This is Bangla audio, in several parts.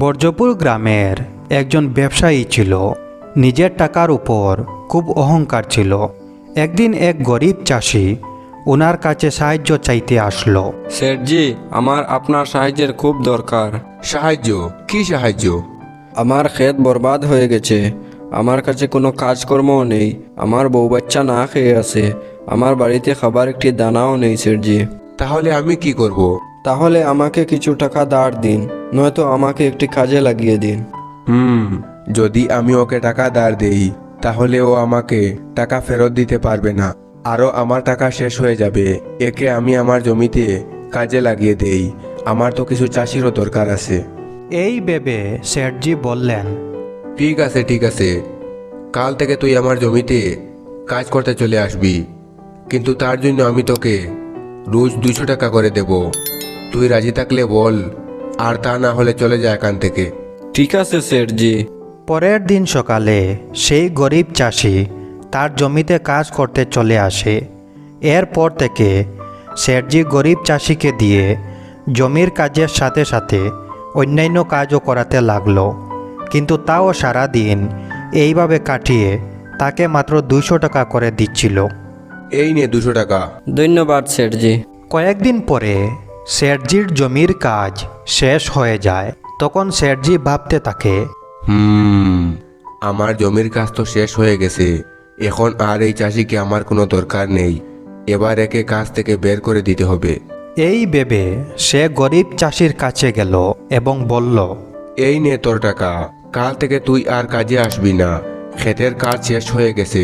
বর্জপুর গ্রামের একজন ব্যবসায়ী ছিল। নিজের টাকার উপর খুব অহংকার ছিল। একদিন এক গরিব চাষি ওনার কাছে সাহায্য চাইতে আসলো। শেঠজি, আমার আপনার সাহায্যের খুব দরকার। সাহায্য? কি সাহায্য? আমার ক্ষেত বরবাদ হয়ে গেছে। আমার কাছে কোনো কাজকর্মও নেই। আমার বউ বাচ্চা না খেয়ে আছে। আমার বাড়িতে খাবার একটি দানাও নেই শেঠজি। তাহলে আমি কি করব? তাহলে আমাকে কিছু টাকা ধার দিন, নয়তো আমাকে একটি কাজে লাগিয়ে দিন। যদি আমি ওকে টাকা ধার দেই তাহলে ও আমাকে টাকা ফেরত দিতে পারবে না, আরও আমার টাকা শেষ হয়ে যাবে। একে আমি আমার জমিতে কাজে লাগিয়ে দেই। আমার তো কিছু চাষিরও দরকার আছে। এই ভেবে শেঠজি বললেন, ঠিক আছে ঠিক আছে, কাল থেকে তুই আমার জমিতে কাজ করতে চলে আসবি, কিন্তু তার জন্য আমি তোকে রোজ 200 টাকা করে দেব। তুই রাজি থাকলে বল, আর তা না হলে চলে যা এখান থেকে। ঠিক আছে শেঠজি। পরের দিন সকালে সেই গরিব চাষি তার জমিতে কাজ করতে চলে আসে। এরপর থেকে শেঠজি গরিব চাষিকে দিয়ে জমির কাজের সাথে সাথে অন্যান্য কাজও করাতে লাগলো। কিন্তু তাও সারা দিন এইভাবে কাটিয়ে তাকে মাত্র 200 টাকা করে দিচ্ছিল। এই নে 200 টাকা। ধন্যবাদ শেঠজি। কয়েকদিন পরে শেঠজির জমির কাজ শেষ হয়ে যায়। তখন শেঠজি ভাবতে থাকে, আমার জমির কাজ তো শেষ হয়ে গেছে। এখন আর এই চাষিকে আমার কোনো দরকার নেই। এবার একে কাজ থেকে বের করে দিতে হবে। এই ভেবে সে গরিব চাষির কাছে গেল এবং বলল, এই নে তোর টাকা। কাল থেকে তুই আর কাজে আসবি না। ক্ষেতের কাজ শেষ হয়ে গেছে।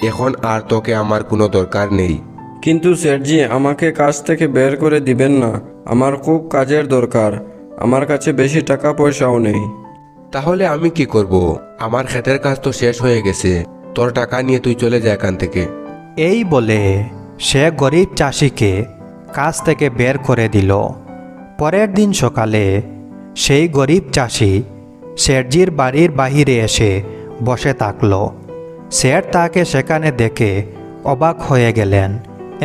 এখন আর তোকে আমার কোনো দরকার নেই। কিন্তু শেঠজি, আমাকে কাজ থেকে বের করে দিবেন না। আমার খুব কাজের দরকার। আমার কাছে বেশি টাকা পয়সাও নেই। তাহলে আমি কি করব? আমার ক্ষেতের কাজ তো শেষ হয়ে গেছে। তোর টাকা নিয়ে তুই চলে যা এখান থেকে। এই বলে সে গরিব চাষিকে কাজ থেকে বের করে দিল। পরের দিন সকালে সেই গরিব চাষি শেঠজির বাড়ির বাহিরে এসে বসে থাকল। শেঠ তাকে সেখানে দেখে অবাক হয়ে গেলেন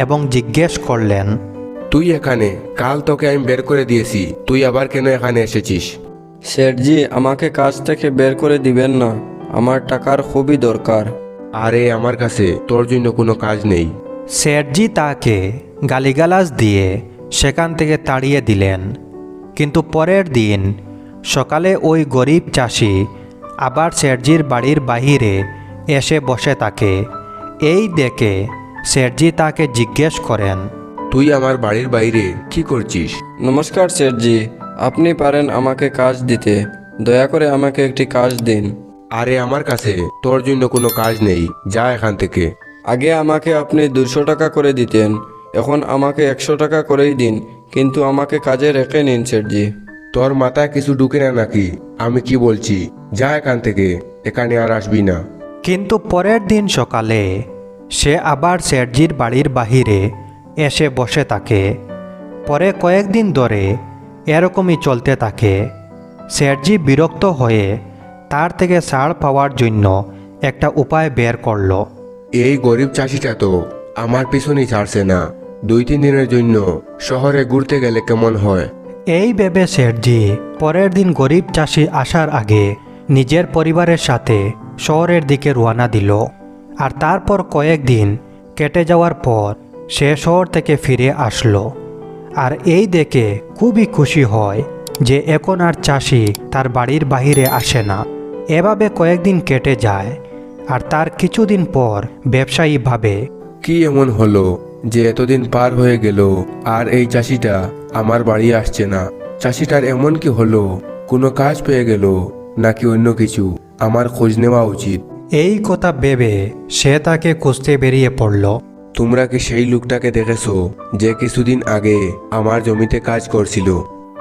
এবং জিজ্ঞেস করলেন, তুই এখানে? কাল তোকে আমি বের করে দিয়েছি, তুই আবার কেন এখানে এসেছিস? শেঠজি, আমাকে কাজ থেকে বের করে দিবেন না। আমার টাকার খুবই দরকার। আরে আমার কাছে তোর জন্য কোনো কাজ নেই। শেঠজি তাকে গালিগালাজ দিয়ে সেখান থেকে তাড়িয়ে দিলেন। কিন্তু পরের দিন সকালে ওই গরিব চাষি আবার শেঠজির বাড়ির বাহিরে এসে বসে থাকে। এই দেখে শেঠজি তাকে জিজ্ঞেস করেন, তুই আমার বাড়ির বাইরে কি করছিস? নমস্কার শেঠজি, আপনি পারেন আমাকে কাজ দিতে। দয়া করে আমাকে একটি কাজ দিন। আরে আমার কাছে তোর জন্য কোনো কাজ নেই, যা এখান থেকে। আগে আমাকে আপনি 200 টাকা করে দিতেন, এখন আমাকে 100 টাকা করেই দিন, কিন্তু আমাকে কাজে রেখে নিন শেঠজি। তোর মাথায় কিছু ঢুকে না নাকি? আমি কি বলছি, যা এখান থেকে, এখানে আর আসবি না। কিন্তু পরের দিন সকালে সে আবার শেঠজির বাড়ির বাহিরে এসে বসে থাকে। পরে কয়েকদিন ধরে এরকমই চলতে থাকে। শেঠজি বিরক্ত হয়ে তার থেকে ছাড় পাওয়ার জন্য একটা উপায় বের করলো। এই গরিব চাষিটা তো আমার পিছনেই ছাড়ছে না। 2-3 দিনের জন্য শহরে ঘুরতে গেলে কেমন হয়? এই ভেবে শেঠজি পরের দিন গরিব চাষি আসার আগে নিজের পরিবারের সাথে শহরের দিকে রওনা দিল। আর তারপর কয়েকদিন কেটে যাওয়ার পর সে শহর থেকে ফিরে আসলো। আর এই দেখে খুবই খুশি হয় যে এখন আর চাষি তার বাড়ির বাহিরে আসে না। এভাবে কয়েকদিন কেটে যায়। আর তার কিছুদিন পর ব্যবসায়ী ভাবে, কি এমন হলো যে এতদিন পার হয়ে গেল আর এই চাষিটা আমার বাড়ি আসছে না? চাষিটার এমন কি হলো? কোনো কাজ পেয়ে গেল নাকি অন্য কিছু? আমার খোঁজ নেওয়া উচিত। এই কথা ভেবে সে তাকে খুঁজতে বেরিয়ে পড়ল। তোমরা কি সেই লোকটাকে দেখেছো যে কিছুদিন আগে আমার জমিতে কাজ করছিল?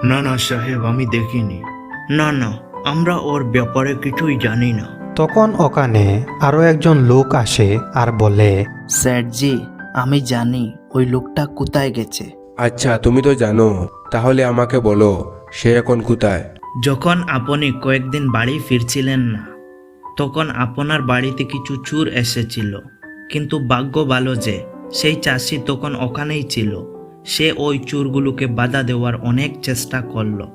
না না সাহেব, আমি দেখিনি। না না, আমরা ওর ব্যাপারে কিছুই জানি না। তখন ওখানে আরো একজন লোক আসে আর বলে, স্যারজি, আমি জানি ওই লোকটা কোথায় গেছে। আচ্ছা, তুমি তো জানো, তাহলে আমাকে বলো সে এখন কোথায়? যখন আপনি কয়েকদিন বাড়ি ফিরছিলেন না, তখন আপনার বাড়িতে কিছু চোর এসেছিল। কিন্তু ভাগ্য ভালো যে সেই চাষি তখন ওখানেই ছিল। সে ওই চোরগুলোকে বাধা দেওয়ার অনেক চেষ্টা করলো।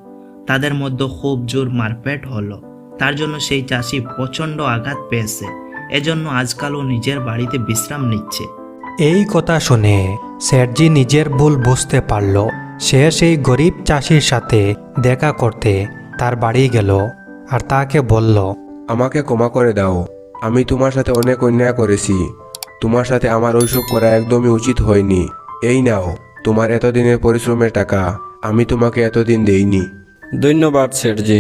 তাদের মধ্যে খুব জোর মারপেট হলো। তার জন্য সেই চাষি প্রচণ্ড আঘাত পেয়েছে। এজন্য আজকাল ও নিজের বাড়িতে বিশ্রাম নিচ্ছে। এই কথা শুনে শেঠজি নিজের ভুল বুঝতে পারল। সে সেই গরিব চাষির সাথে দেখা করতে তার বাড়ি গেল আর তাকে বলল, আমাকে ক্ষমা করে দাও, আমি তোমার সাথে অনেক অন্যায় করেছি। তোমার সাথে আমার ওইসব করা একদমই উচিত হয়নি। এই নাও তোমার এতদিনের পরিশ্রমের টাকা, আমি তোমাকে এতদিন দেইনি। ধন্যবাদ শেঠজি।